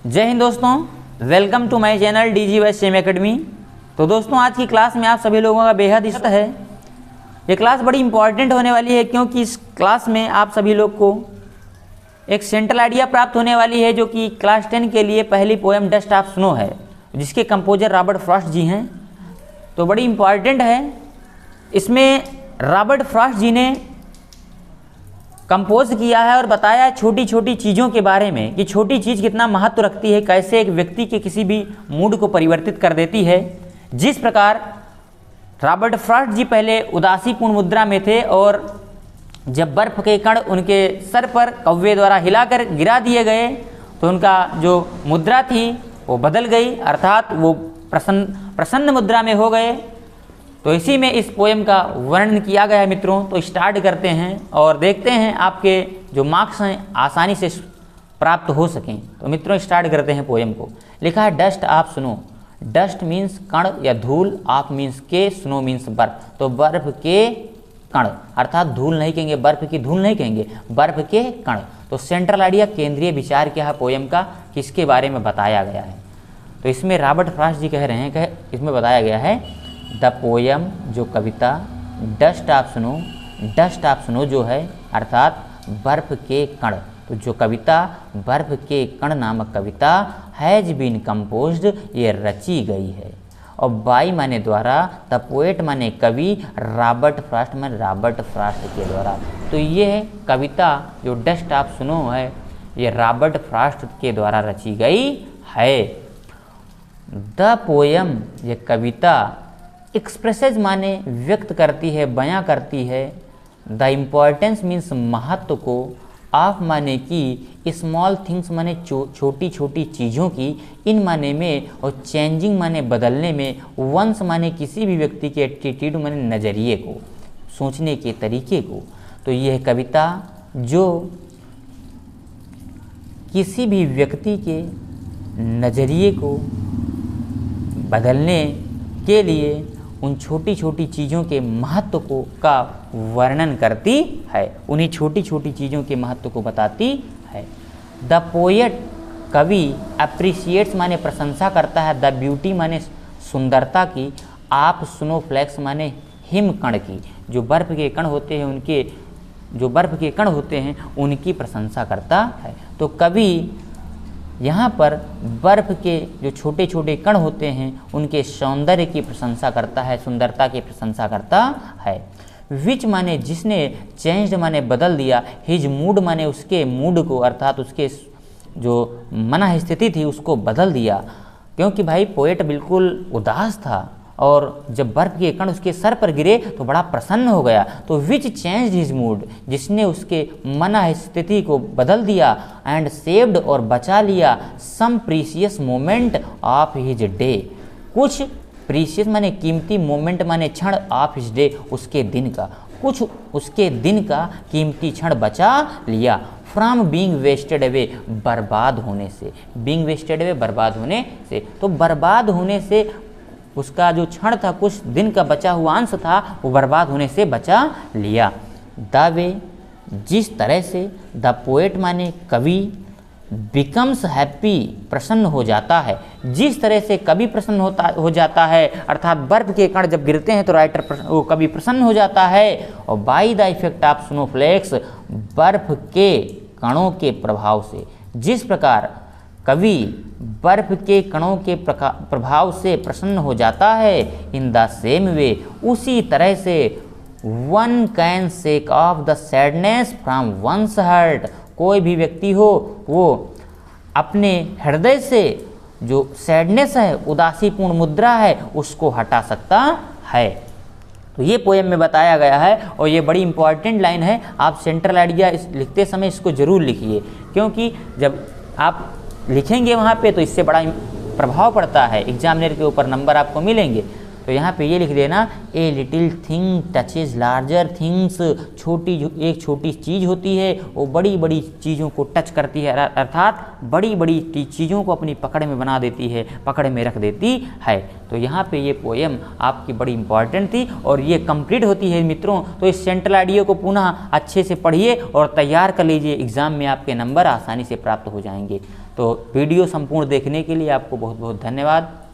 जय हिंद दोस्तों, welcome to my channel डीजी वाई सेम एकेडमी। तो दोस्तों आज की क्लास में आप सभी लोगों का बेहद इज्जत है। ये क्लास बड़ी इंपॉर्टेंट होने वाली है क्योंकि इस क्लास में आप सभी लोग को एक सेंट्रल आइडिया प्राप्त होने वाली है जो कि क्लास 10 के लिए पहली पोएम डस्ट ऑफ स्नो है, जिसके कंपोजर रॉबर्ट फ्रॉस्ट जी हैं। तो बड़ी इंपॉर्टेंट है। इसमें रॉबर्ट फ्रॉस्ट जी ने कंपोज किया है और बताया छोटी छोटी चीज़ों के बारे में कि छोटी चीज़ कितना महत्व रखती है, कैसे एक व्यक्ति के किसी भी मूड को परिवर्तित कर देती है। जिस प्रकार रॉबर्ट फ्रॉस्ट जी पहले उदासीपूर्ण मुद्रा में थे और जब बर्फ के कण उनके सर पर कौवे द्वारा हिलाकर गिरा दिए गए तो उनका जो मुद्रा थी वो बदल गई, अर्थात वो प्रसन्न मुद्रा में हो गए। तो इसी में इस पोएम का वर्णन किया गया है मित्रों। तो स्टार्ट करते हैं और देखते हैं आपके जो मार्क्स हैं आसानी से प्राप्त हो सकें। तो मित्रों स्टार्ट करते हैं पोएम को। लिखा है dust of snow. Dust means कण या धूल, ऑफ मीन्स के, स्नो मीन्स बर्फ। तो बर्फ के कण, अर्थात धूल नहीं कहेंगे, बर्फ की धूल नहीं कहेंगे, बर्फ के कण। तो सेंट्रल आइडिया, केंद्रीय विचार क्या है पोएम का, किसके बारे में बताया गया है। तो इसमें रॉबर्ट फ्रॉस्ट जी कह रहे हैं कि इसमें बताया गया है द पोएम, जो कविता dust of snow, dust of snow जो है अर्थात बर्फ के कण। तो जो कविता बर्फ के कण नामक कविता हैज बीन कंपोज्ड, ये रची गई है। और बाई माने द्वारा, द पोएट माने कवि, रॉबर्ट फ्रॉस्ट माने रॉबर्ट फ्रॉस्ट के द्वारा। तो ये कविता जो डस्ट ऑफ स्नो है ये रॉबर्ट फ्रॉस्ट के द्वारा रची गई है। द पोएम, ये कविता एक्सप्रेसेज माने व्यक्त करती है, बयां करती है। द इम्पॉर्टेंस मीन्स महत्व को, ऑफ माने की, स्मॉल थिंग्स माने छोटी छोटी चीज़ों की, इन माने में, और चेंजिंग माने बदलने में, वंस माने किसी भी व्यक्ति के एटीट्यूड माने नज़रिए को, सोचने के तरीके को। तो यह कविता जो किसी भी व्यक्ति के नज़रिए को बदलने के लिए उन छोटी छोटी चीज़ों के महत्व को का वर्णन करती है, उन्हीं छोटी छोटी चीज़ों के महत्व को बताती है। द पोएट, कवि, अप्रिशिएट्स माने प्रशंसा करता है, द ब्यूटी माने सुंदरता की, आप स्नोफ्लैक्स माने हिमकण की, जो बर्फ के कण होते हैं उनके, जो बर्फ के कण होते हैं उनकी प्रशंसा करता है। तो कवि यहाँ पर बर्फ के जो छोटे छोटे कण होते हैं उनके सौंदर्य की प्रशंसा करता है, सुंदरता की प्रशंसा करता है। विच माने जिसने, चेंज्ड माने बदल दिया, हिज मूड माने उसके मूड को, अर्थात उसके जो मन स्थिति थी उसको बदल दिया। क्योंकि भाई पोएट बिल्कुल उदास था और जब बर्फ के कण उसके सर पर गिरे तो बड़ा प्रसन्न हो गया। तो विच चेंज्ड हिज मूड, जिसने उसके मन स्थिति को बदल दिया, एंड सेव्ड और बचा लिया, some precious moment of his day, कुछ प्रीशियस माने कीमती, मोमेंट माने क्षण, ऑफ हिज डे उसके दिन का, कुछ उसके दिन का कीमती क्षण बचा लिया। फ्रॉम बीइंग वेस्टेड अवे, बर्बाद होने से, बीइंग वेस्टेड अवे बर्बाद होने से। तो बर्बाद होने से उसका जो क्षण था, कुछ दिन का बचा हुआ अंश था, वो बर्बाद होने से बचा लिया। द वे, जिस तरह से, द पोएट माने कवि, बिकम्स हैप्पी, प्रसन्न हो जाता है, जिस तरह से कवि प्रसन्न हो जाता है, अर्थात बर्फ के कण जब गिरते हैं तो वो कवि प्रसन्न हो जाता है। और बाई द इफेक्ट ऑफ स्नोफ्लैक्स, बर्फ के कणों के प्रभाव से, जिस प्रकार कवि बर्फ के कणों के प्रभाव से प्रसन्न हो जाता है, इन द सेम वे, उसी तरह से, one can shake of the sadness from once heart, कोई भी व्यक्ति हो वो अपने हृदय से जो सैडनेस है, उदासीपूर्ण मुद्रा है, उसको हटा सकता है। तो ये पोएम में बताया गया है और ये बड़ी इंपॉर्टेंट लाइन है। आप सेंट्रल आइडिया लिखते समय इसको जरूर लिखिए, क्योंकि जब आप लिखेंगे वहाँ पे तो इससे बड़ा प्रभाव पड़ता है, एग्जामिनर के ऊपर नंबर आपको मिलेंगे। तो यहाँ पे ये लिख देना, a little thing touches larger things, एक छोटी चीज़ होती है वो बड़ी बड़ी चीज़ों को टच करती है, अर्थात बड़ी बड़ी चीज़ों को अपनी पकड़ में बना देती है, पकड़ में रख देती है। तो यहाँ पे ये पोएम आपकी बड़ी इंपॉर्टेंट थी और ये कंप्लीट होती है मित्रों। तो इस सेंट्रल आइडिया को पुनः अच्छे से पढ़िए और तैयार कर लीजिए, एग्ज़ाम में आपके नंबर आसानी से प्राप्त हो जाएंगे। तो वीडियो संपूर्ण देखने के लिए आपको बहुत बहुत धन्यवाद।